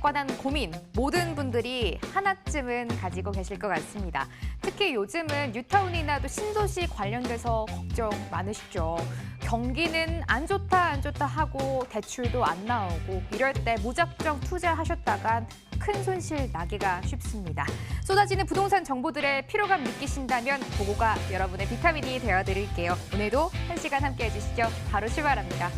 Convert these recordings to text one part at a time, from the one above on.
관한 고민 모든 분들이 하나쯤은 가지고 계실 것 같습니다. 특히 요즘은 뉴타운이나 또 신도시 관련돼서 걱정 많으시죠. 경기는 안 좋다 하고 대출도 안 나오고 이럴 때 무작정 투자하셨다간 큰 손실 나기가 쉽습니다. 쏟아지는 부동산 정보들의 피로감 느끼신다면 보고가 여러분의 비타민이 되어드릴게요. 오늘도 1시간 함께 해주시죠. 바로 출발합니다.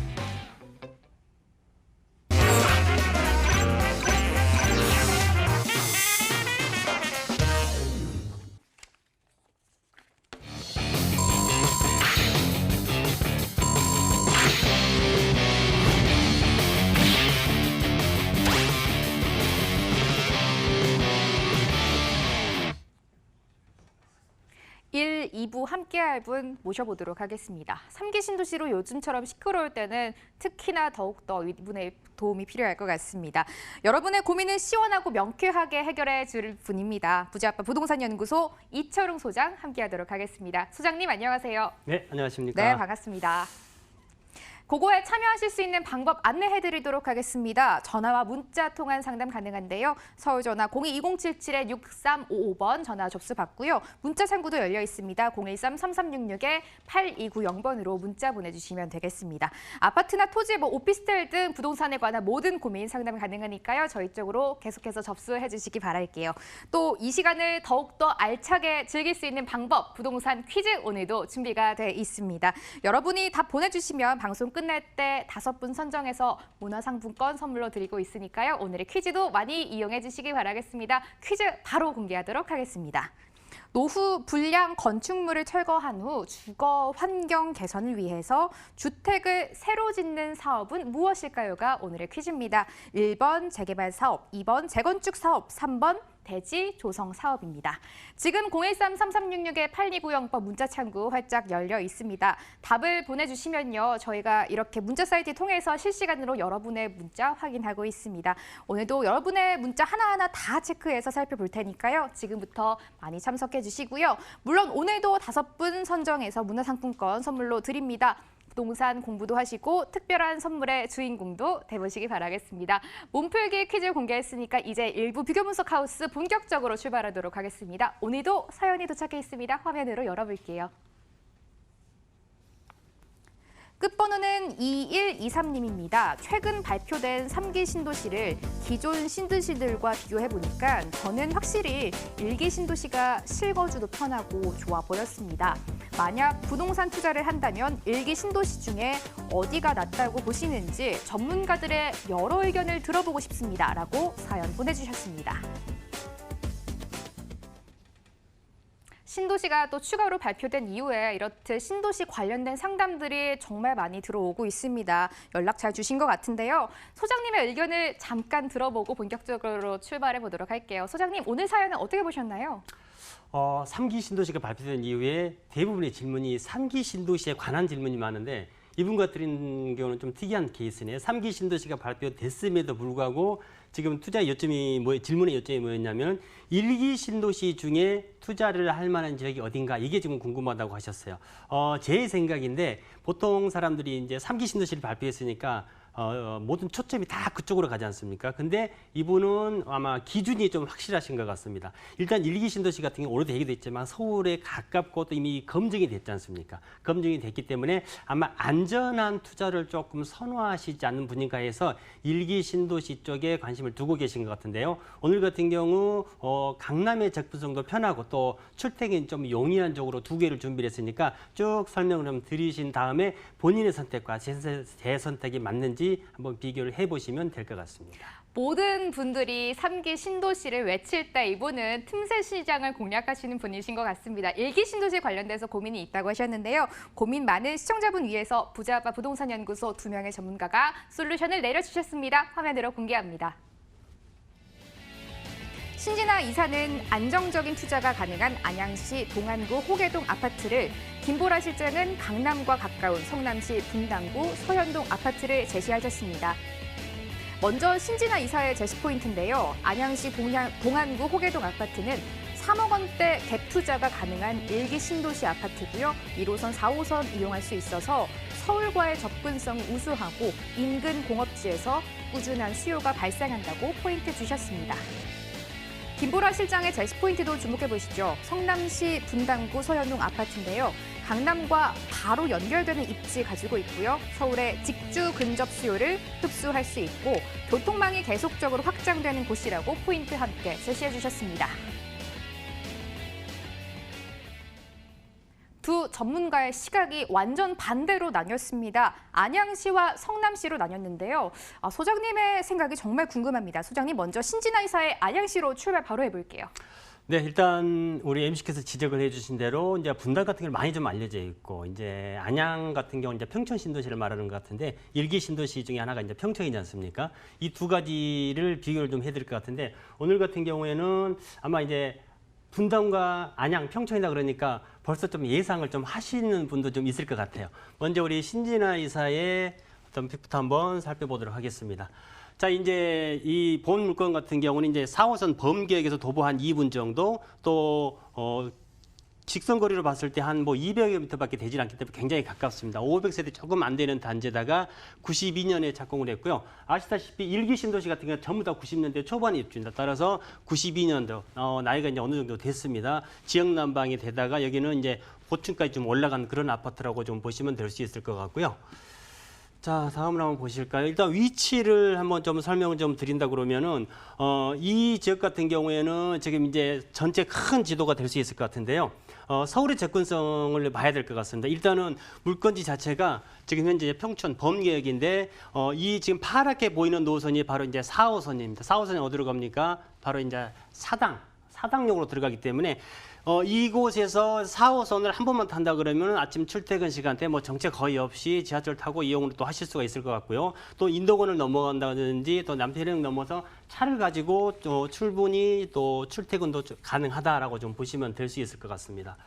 일, 2부 함께할 분 모셔보도록 하겠습니다. 3기 신도시로 요즘처럼 시끄러울 때는 특히나 더욱더 이분의 도움이 필요할 것 같습니다. 여러분의 고민을 시원하고 명쾌하게 해결해 줄 분입니다. 부자아빠 부동산연구소 이철웅 소장 함께하도록 하겠습니다. 소장님 안녕하세요. 네, 안녕하십니까. 네, 반갑습니다. 고거에 참여하실 수 있는 방법 안내해드리도록 하겠습니다. 전화와 문자 통한 상담 가능한데요. 서울 전화 02-2077-6355번 전화 접수 받고요. 문자 창구도 열려 있습니다. 013-3366-8290번으로 문자 보내주시면 되겠습니다. 아파트나 토지, 오피스텔 등 부동산에 관한 모든 고민 상담 가능하니까요. 저희 쪽으로 계속해서 접수해 주시기 바랄게요. 또 이 시간을 더욱더 알차게 즐길 수 있는 방법, 부동산 퀴즈 오늘도 준비가 돼 있습니다. 여러분이 답 보내주시면 방송 끝날 때 5분 선정해서 문화상품권 선물로 드리고 있으니까요. 오늘의 퀴즈도 많이 이용해 주시기 바라겠습니다. 퀴즈 바로 공개하도록 하겠습니다. 노후 불량 건축물을 철거한 후 주거 환경 개선을 위해서 주택을 새로 짓는 사업은 무엇일까요가 오늘의 퀴즈입니다. 1번 재개발 사업, 2번 재건축 사업, 3번 대지 조성 사업입니다. 지금 013-3366-8290번 문자 창구 활짝 열려 있습니다. 답을 보내주시면요. 저희가 이렇게 문자 사이트 통해서 실시간으로 여러분의 문자 확인하고 있습니다. 오늘도 여러분의 문자 하나하나 다 체크해서 살펴볼 테니까요. 지금부터 많이 참석해 주시고요. 물론 오늘도 5분 선정해서 문화상품권 선물로 드립니다. 부동산 공부도 하시고 특별한 선물의 주인공도 돼보시기 바라겠습니다. 몸풀기 퀴즈 공개했으니까 이제 일부 비교 분석 하우스 본격적으로 출발하도록 하겠습니다. 오늘도 사연이 도착해 있습니다. 화면으로 열어볼게요. 끝번호는 2123님입니다. 최근 발표된 3기 신도시를 기존 신도시들과 비교해보니까 저는 확실히 1기 신도시가 실거주도 편하고 좋아 보였습니다. 만약 부동산 투자를 한다면 1기 신도시 중에 어디가 낫다고 보시는지 전문가들의 여러 의견을 들어보고 싶습니다. 라고 사연 보내주셨습니다. 신도시가 또 추가로 발표된 이후에 이렇듯 신도시 관련된 상담들이 정말 많이 들어오고 있습니다. 연락 잘 주신 것 같은데요. 소장님의 의견을 잠깐 들어보고 본격적으로 출발해 보도록 할게요. 소장님, 오늘 사연은 어떻게 보셨나요? 3기 신도시가 발표된 이후에 대부분의 질문이 3기 신도시에 관한 질문이 많은데 이분 같은 경우는 좀 특이한 케이스네요. 3기 신도시가 발표됐음에도 불구하고 지금 투자 요점이 질문의 요점이 뭐였냐면 1기 신도시 중에 투자를 할 만한 지역이 어딘가 이게 지금 궁금하다고 하셨어요. 제 생각인데 보통 사람들이 이제 3기 신도시를 발표했으니까 모든 초점이 다 그쪽으로 가지 않습니까? 근데 이분은 아마 기준이 좀 확실하신 것 같습니다. 일단 1기 신도시 같은 경우 오래도 얘기도 했지만 서울에 가깝고 또 이미 검증이 됐지 않습니까? 검증이 됐기 때문에 아마 안전한 투자를 조금 선호하시지 않는 분인가 해서 1기 신도시 쪽에 관심을 두고 계신 것 같은데요. 오늘 같은 경우 강남의 접근성도 편하고 또 출퇴근이 좀 용이한 쪽으로 2개를 준비를 했으니까 쭉 설명을 좀 드리신 다음에 본인의 선택과 제 선택이 맞는지 한번 비교를 해보시면 될 것 같습니다. 모든 분들이 3기 신도시를 외칠 때 이분은 틈새 시장을 공략하시는 분이신 것 같습니다. 1기 신도시 관련돼서 고민이 있다고 하셨는데요. 고민 많은 시청자분 위해서 부자아빠 부동산연구소 2명의 전문가가 솔루션을 내려주셨습니다. 화면으로 공개합니다. 신지나 이사는 안정적인 투자가 가능한 안양시 동안구 호계동 아파트를, 김보라 실장은 강남과 가까운 성남시 분당구 서현동 아파트를 제시하셨습니다. 먼저 신지나 이사의 제시 포인트인데요. 안양시 동안구 호계동 아파트는 3억 원대 갭 투자가 가능한 1기 신도시 아파트고요. 1호선, 4호선 이용할 수 있어서 서울과의 접근성이 우수하고 인근 공업지에서 꾸준한 수요가 발생한다고 포인트 주셨습니다. 김보라 실장의 제시 포인트도 주목해 보시죠. 성남시 분당구 서현동 아파트인데요. 강남과 바로 연결되는 입지 가지고 있고요. 서울의 직주 근접 수요를 흡수할 수 있고 교통망이 계속적으로 확장되는 곳이라고 포인트 함께 제시해 주셨습니다. 두 전문가의 시각이 완전 반대로 나뉘었습니다. 안양시와 성남시로 나뉘었는데요. 소장님의 생각이 정말 궁금합니다. 소장님 먼저 신진아 이사의 안양시로 출발 바로 해볼게요. 네, 일단 우리 MC께서 지적을 해주신 대로 이제 분당 같은 경우 많이 좀 알려져 있고 이제 안양 같은 경우 이제 평촌 신도시를 말하는 것 같은데 일기 신도시 중에 하나가 이제 평촌이지 않습니까? 이 두 가지를 비교를 좀 해드릴 것 같은데 오늘 같은 경우에는 아마 이제 분당과 안양, 평촌이다 그러니까 벌써 좀 예상을 좀 하시는 분도 좀 있을 것 같아요. 먼저 우리 신진아 이사의 어떤 픽부터 한번 살펴보도록 하겠습니다. 자, 이제 이 본 물건 같은 경우는 이제 4호선 범계역에서 도보 한 2분 정도 또 직선거리로 봤을 때 한 뭐 200여 미터밖에 되지 않기 때문에 굉장히 가깝습니다. 500세대 조금 안 되는 단지에다가 92년에 착공을 했고요. 아시다시피 일기 신도시 같은 경우는 전부 다 90년대 초반에 입주입니다. 따라서 92년도 나이가 이제 어느 정도 됐습니다. 지역 난방이 되다가 여기는 이제 고층까지 좀 올라간 그런 아파트라고 좀 보시면 될 수 있을 것 같고요. 자, 다음으로 한번 보실까요? 일단 위치를 한번 좀 설명을 좀 드린다 그러면은 이 지역 같은 경우에는 지금 이제 전체 큰 지도가 될 수 있을 것 같은데요. 서울의 접근성을 봐야 될 것 같습니다. 일단은 물건지 자체가 지금 현재 평촌 범계역인데 이 지금 파랗게 보이는 노선이 바로 이제 4호선입니다. 4호선이 어디로 갑니까? 바로 이제 사당역으로 들어가기 때문에 이곳에서 4호선을 한 번만 탄다 그러면 아침 출퇴근 시간대 뭐 정체 거의 없이 지하철 타고 이용을 또 하실 수가 있을 것 같고요. 또 인도권을 넘어간다든지 또 남태령 넘어서 차를 가지고 또 출분이 또 출퇴근도 가능하다라고 좀 보시면 될 수 있을 것 같습니다.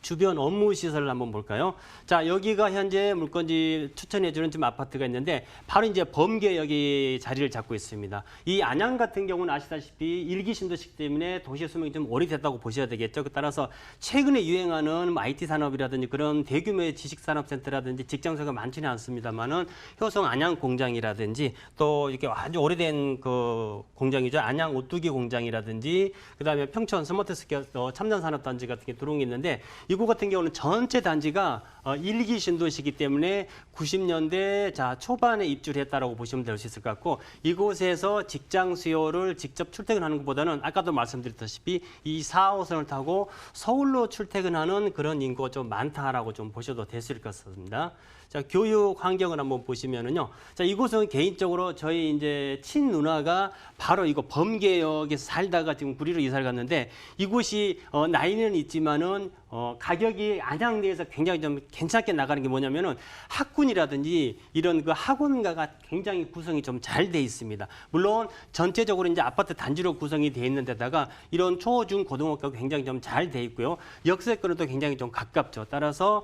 주변 업무 시설을 한번 볼까요? 자, 여기가 현재 물건지 추천해주는 지금 아파트가 있는데 바로 이제 범계역이 자리를 잡고 있습니다. 이 안양 같은 경우는 아시다시피 일기 신도시 때문에 도시 수명이 좀 오래됐다고 보셔야 되겠죠. 따라서 최근에 유행하는 IT 산업이라든지 그런 대규모의 지식산업센터라든지 직장소가 많지는 않습니다만은 효성 안양 공장이라든지 또 이렇게 아주 오래된 그 공장이죠. 안양 오뚜기 공장이라든지 그다음에 평촌 스마트스퀘어 첨단산업단지 같은 게 들어온 게 있는데 이곳 같은 경우는 전체 단지가 일기 신도시이기 때문에 90년대 초반에 입주를 했다라고 보시면 될 수 있을 것 같고 이곳에서 직장 수요를 직접 출퇴근하는 것보다는 아까도 말씀드렸다시피 이 4호선을 타고 서울로 출퇴근하는 그런 인구가 좀 많다라고 좀 보셔도 될 수 있을 것 같습니다. 자, 교육 환경을 한번 보시면은요. 자, 이곳은 개인적으로 저희 이제 친누나가 바로 이거 범계역에서 살다가 지금 구리로 이사를 갔는데 이곳이 나이는 있지만은 가격이 안양 내에서 굉장히 좀 괜찮게 나가는 게 뭐냐면은 학군이라든지 이런 그 학원가가 굉장히 구성이 좀 잘 돼 있습니다. 물론 전체적으로 이제 아파트 단지로 구성이 돼 있는 데다가 이런 초, 중, 고등학교가 굉장히 좀 잘 돼 있고요. 역세권에도 굉장히 좀 가깝죠. 따라서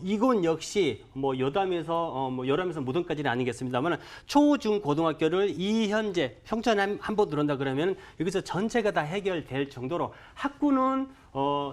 이곳 역시 뭐 여담에서 무덤까지는 아니겠습니다만 초, 중, 고등학교를 이 현재 평촌에 한번 들어온다 그러면 여기서 전체가 다 해결될 정도로 학군은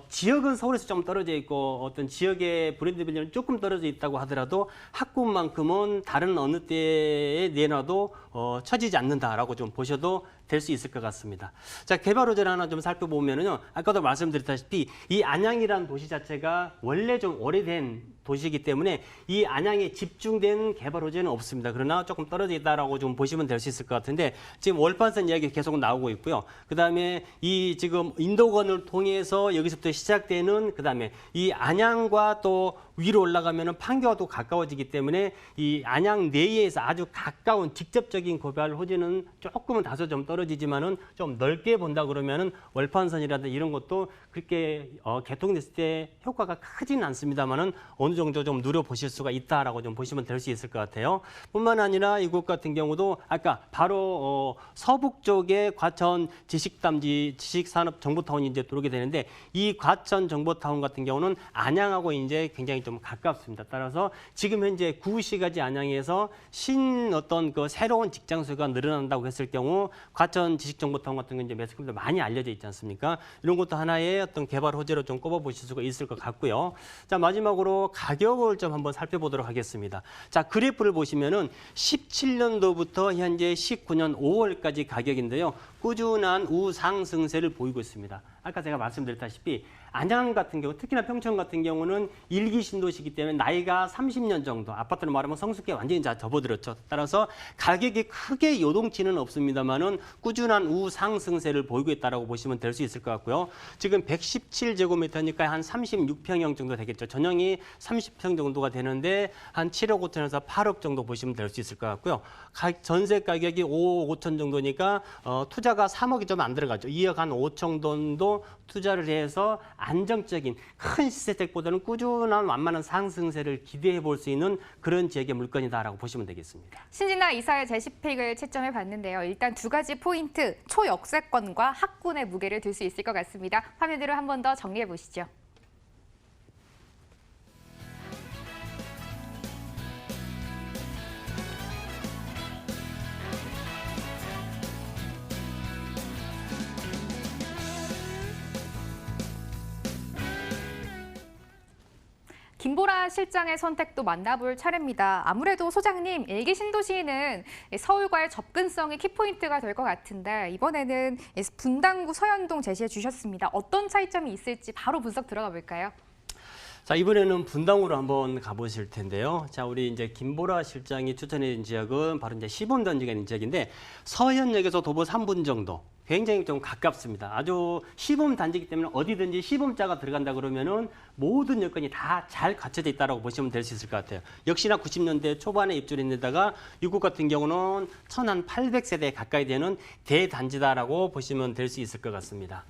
지역은 서울에서 좀 떨어져 있고 어떤 지역의 브랜드 밸류는 조금 떨어져 있다고 하더라도 학군만큼은 다른 어느 때에 내놔도 처지지 않는다라고 좀 보셔도 될 수 있을 것 같습니다. 자, 개발 호재를 하나 좀 살펴보면은요. 아까도 말씀드렸다시피 이 안양이라는 도시 자체가 원래 좀 오래된 도시이기 때문에 이 안양에 집중된 개발 호재는 없습니다. 그러나 조금 떨어져 있다라고 좀 보시면 될 수 있을 것 같은데 지금 월판선 이야기 계속 나오고 있고요. 그다음에 이 지금 인도권을 통해서 여기서부터 시작되는 그다음에 이 안양과 또 위로 올라가면은 판교와 또 가까워지기 때문에 이 안양 내에서 아주 가까운 직접적인 개발 호재는 조금은 다소 좀 떨어지지만은 좀 넓게 본다 그러면은 월판선이라든지 이런 것도 그렇게 개통됐을 때 효과가 크지는 않습니다만은 어느 정도 좀 누려보실 수가 있다라고 좀 보시면 될 수 있을 것 같아요. 뿐만 아니라 이곳 같은 경우도 아까 바로 서북 쪽에 과천 지식단지 지식산업 정보타운이 이제 들어오게 되는데 이 과천 정보타운 같은 경우는 안양하고 이제 굉장히 좀 좀 가깝습니다. 따라서 지금 현재 구시가지 안양에서 신 어떤 그 새로운 직장 수가 늘어난다고 했을 경우 과천 지식정보통 같은 게 이제 매스컴도 많이 알려져 있지 않습니까? 이런 것도 하나의 어떤 개발 호재로 좀 꼽아보실 수가 있을 것 같고요. 자, 마지막으로 가격을 좀 한번 살펴보도록 하겠습니다. 자, 그래프를 보시면은 17년도부터 현재 19년 5월까지 가격인데요. 꾸준한 우상승세를 보이고 있습니다. 아까 제가 말씀드렸다시피 안양 같은 경우, 특히나 평촌 같은 경우는 일기 신도시이기 때문에 나이가 30년 정도, 아파트로 말하면 성숙기에 완전히 다 접어들었죠. 따라서 가격이 크게 요동치는 없습니다만은 꾸준한 우상승세를 보이고 있다고 보시면 될 수 있을 것 같고요. 지금 117제곱미터니까 한 36평형 정도 되겠죠. 전용이 30평 정도가 되는데 한 7억 5천에서 8억 정도 보시면 될 수 있을 것 같고요. 전세 가격이 5억 5천 정도니까 투자가 3억이 좀 안 들어가죠. 2억 한 5천 정도 투자를 해서 안정적인 큰 시세택보다는 꾸준한 완만한 상승세를 기대해 볼 수 있는 그런 지역의 물건이다라고 보시면 되겠습니다. 신진아 이사의 제시픽을 채점해 봤는데요. 일단 두 가지 포인트, 초역세권과 학군의 무게를 들 수 있을 것 같습니다. 화면으로 한 번 더 정리해 보시죠. 김보라 실장의 선택도 만나볼 차례입니다. 아무래도 소장님, 일기 신도시는 서울과의 접근성이 키포인트가 될 것 같은데 이번에는 분당구 서현동 제시해 주셨습니다. 어떤 차이점이 있을지 바로 분석 들어가 볼까요? 자, 이번에는 분당으로 한번 가보실 텐데요. 자, 우리 이제 김보라 실장이 추천해준 지역은 바로 이제 시범 단지가 있는 지역인데 서현역에서 도보 3분 정도. 굉장히 좀 가깝습니다. 아주 시범 단지이기 때문에 어디든지 시범자가 들어간다 그러면은 모든 여건이 다 잘 갖춰져 있다고 보시면 될 수 있을 것 같아요. 역시나 90년대 초반에 입주했는데다가 이곳 같은 경우는 1,800세대에 가까이 되는 대단지다라고 보시면 될 수 있을 것 같습니다.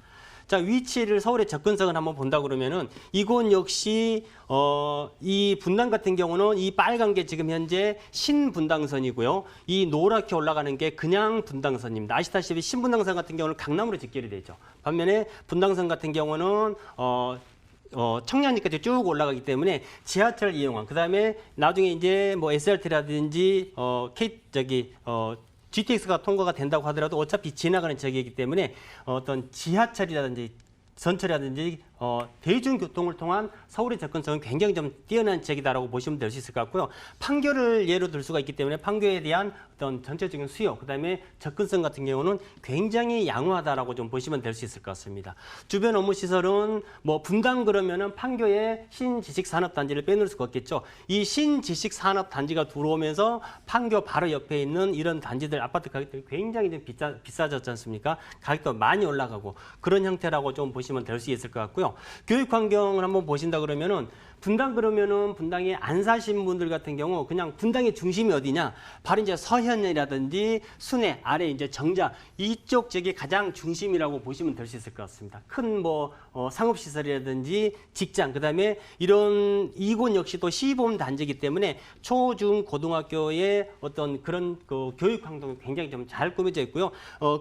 자, 위치를 서울의 접근성을 한번 본다 그러면은 이곳 역시 이 분당 같은 경우는 이 빨간 게 지금 현재 신분당선이고요. 이 노랗게 올라가는 게 그냥 분당선입니다. 아시다시피 신분당선 같은 경우는 강남으로 직결이 되죠. 반면에 분당선 같은 경우는 청량리까지 쭉 올라가기 때문에 지하철 이용한, 그다음에 나중에 이제 뭐 SRT라든지 GTX가 통과가 된다고 하더라도 어차피 지나가는 지역이기 때문에 어떤 지하철이라든지 전철이라든지 대중교통을 통한 서울의 접근성은 굉장히 좀 뛰어난 지역이다라고 보시면 될 수 있을 것 같고요. 판교를 예로 들 수가 있기 때문에 판교에 대한 어떤 전체적인 수요, 그다음에 접근성 같은 경우는 굉장히 양호하다라고 좀 보시면 될 수 있을 것 같습니다. 주변 업무 시설은 뭐 분당 그러면은 판교의 신지식산업단지를 빼놓을 수가 없겠죠. 이 신지식산업단지가 들어오면서 판교 바로 옆에 있는 이런 단지들 아파트 가격들이 굉장히 좀 비싸졌지 않습니까? 가격도 많이 올라가고 그런 형태라고 좀 보시면 될 수 있을 것 같고요. 교육 환경을 한번 보신다 그러면은 분당 그러면은 분당에 안 사신 분들 같은 경우 그냥 분당의 중심이 어디냐? 바로 이제 서현이라든지 순회 아래 이제 정자 이쪽 지역이 가장 중심이라고 보시면 될 수 있을 것 같습니다. 큰 뭐 상업시설이라든지 직장, 그다음에 이런 이곳 역시도 시범 단지이기 때문에 초, 중, 고등학교의 어떤 그런 그 교육 환경이 굉장히 좀 잘 꾸며져 있고요.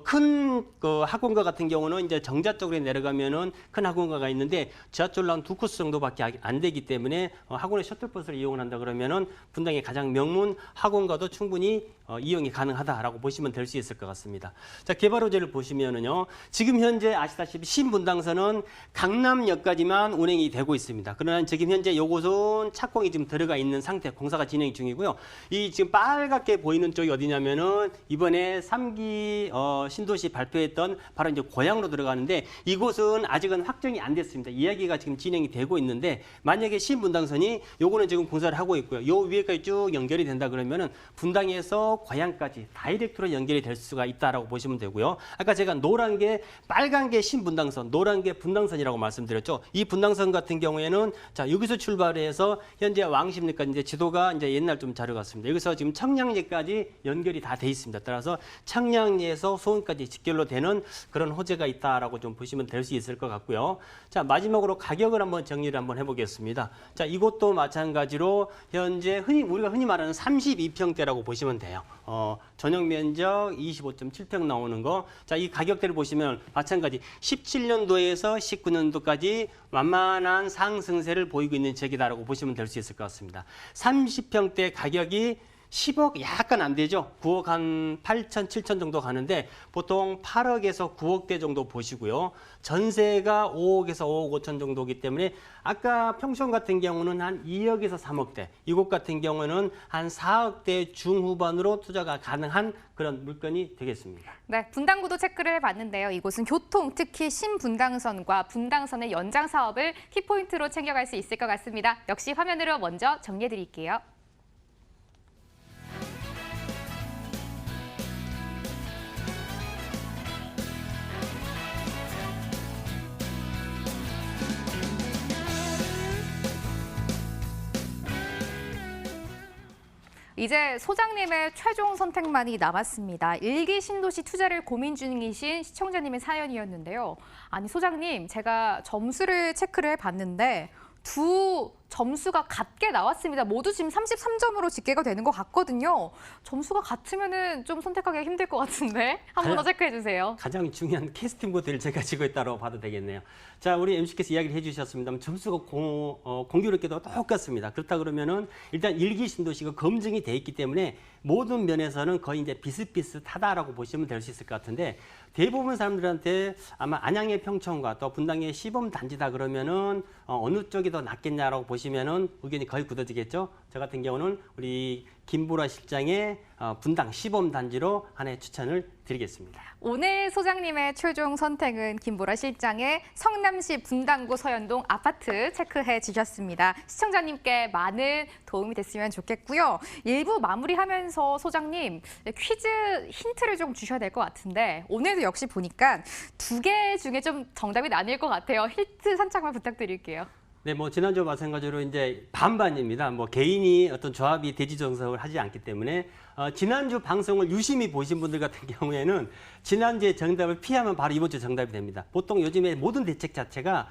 큰 그 학원가 같은 경우는 이제 정자 쪽으로 내려가면은 큰 학원가가 있는데 지하철로 한 2코스 정도밖에 안 되기 때문에 학원의 셔틀버스를 이용한다 그러면은 분당의 가장 명문 학원가도 충분히 이용이 가능하다라고 보시면 될 수 있을 것 같습니다. 자, 개발 호재를 보시면은요. 지금 현재 아시다시피 신분당선은 강남역까지만 운행이 되고 있습니다. 그러나 지금 현재 요곳은 착공이 지금 들어가 있는 상태, 공사가 진행 중이고요. 이 지금 빨갛게 보이는 쪽이 어디냐면은 이번에 3기 신도시 발표했던 바로 이제 고양으로 들어가는데 이곳은 아직은 확정이 안 됐습니다. 이야기가 지금 진행이 되고 있는데 만약에 신분당선이 요거는 지금 공사를 하고 있고요. 요 위에까지 쭉 연결이 된다 그러면은 분당에서 고양까지 다이렉트로 연결이 될 수가 있다라고 보시면 되고요. 아까 제가 노란 게 빨간 게 신분당선, 노란 게 분당선이라고 말씀드렸죠. 이 분당선 같은 경우에는 자, 여기서 출발해서 현재 왕십리까지 이제 지도가 이제 옛날 좀 자료 같습니다. 여기서 지금 청량리까지 연결이 다 돼 있습니다. 따라서 청량리에서 수원까지 직결로 되는 그런 호재가 있다라고 좀 보시면 될 수 있을 것 같고요. 자, 마지막으로 가격을 한번 정리를 한번 해보겠습니다. 되겠습니다. 자, 이곳도 마찬가지로 현재 우리가 흔히 말하는 32평대라고 보시면 돼요. 전용 면적 25.7평 나오는 거. 자, 이 가격대를 보시면 마찬가지 17년도에서 19년도까지 만만한 상승세를 보이고 있는 지역이다라고 보시면 될 수 있을 것 같습니다. 30평대 가격이 10억 약간 안 되죠. 9억 한 8천, 7천 정도 가는데 보통 8억에서 9억대 정도 보시고요. 전세가 5억에서 5억 5천 정도이기 때문에 아까 평촌 같은 경우는 한 2억에서 3억대, 이곳 같은 경우는 한 4억대 중후반으로 투자가 가능한 그런 물건이 되겠습니다. 네, 분당구도 체크를 해봤는데요. 이곳은 교통, 특히 신분당선과 분당선의 연장 사업을 키포인트로 챙겨갈 수 있을 것 같습니다. 역시 화면으로 먼저 정리해드릴게요. 이제 소장님의 최종 선택만이 남았습니다. 일기 신도시 투자를 고민 중이신 시청자님의 사연이었는데요. 아니 소장님, 제가 점수를 체크를 해봤는데 두 점수가 같게 나왔습니다. 모두 지금 33점으로 집계가 되는 것 같거든요. 점수가 같으면은 좀 선택하기가 힘들 것 같은데 한 번 더 체크해 주세요. 가장 중요한 캐스팅 모델을 제가 지고 있다고 봐도 되겠네요. 자, 우리 MC께서 이야기를 해주셨습니다만 점수가 공교롭게도 똑같습니다. 그렇다 그러면은 일단 일기 신도시가 검증이 돼 있기 때문에 모든 면에서는 거의 이제 비슷비슷하다라고 보시면 될 수 있을 것 같은데 대부분 사람들한테 아마 안양의 평촌과 또 분당의 시범 단지다 그러면은 어느 쪽이 더 낫겠냐라고 보시면은 의견이 거의 굳어지겠죠. 저 같은 경우는 우리 김보라 실장의 분당 시범 단지로 하나의 추천을 드리겠습니다. 오늘 소장님의 최종 선택은 김보라 실장의 성남시 분당구 서현동 아파트 체크해 주셨습니다. 시청자님께 많은 도움이 됐으면 좋겠고요. 일부 마무리하면서 소장님 퀴즈 힌트를 좀 주셔야 될 것 같은데 오늘도 역시 보니까 두 개 중에 좀 정답이 나뉠 것 같아요. 힌트 살짝만 부탁드릴게요. 네, 뭐 지난주와 마찬가지로 이제 반반입니다. 뭐 개인이 어떤 조합이 대지정석을 하지 않기 때문에 지난주 방송을 유심히 보신 분들 같은 경우에는 지난주에 정답을 피하면 바로 이번 주 정답이 됩니다. 보통 요즘에 모든 대책 자체가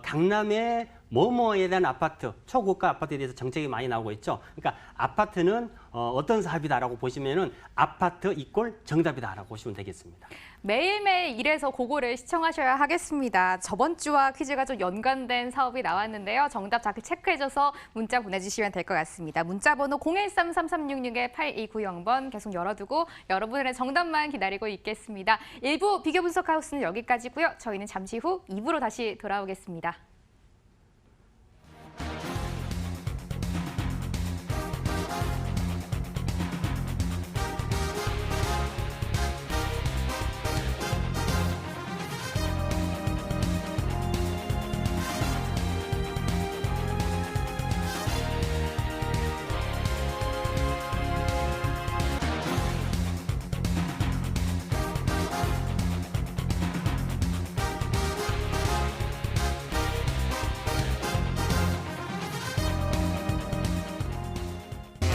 강남의 뭐뭐에 대한 아파트, 초고가 아파트에 대해서 정책이 많이 나오고 있죠. 그러니까 아파트는 어떤 사업이다라고 보시면은 아파트 이꼴 정답이다라고 보시면 되겠습니다. 매일매일 일해서 그거를 시청하셔야 하겠습니다. 저번 주와 퀴즈가 좀 연관된 사업이 나왔는데요. 정답 잘 체크해줘서 문자 보내주시면 될 것 같습니다. 문자 번호 013-3366-8290번 계속 열어두고 여러분의 정답만 기다리고 있겠습니다. 1부 비교 분석 하우스는 여기까지고요. 저희는 잠시 후 2부로 다시 돌아오겠습니다.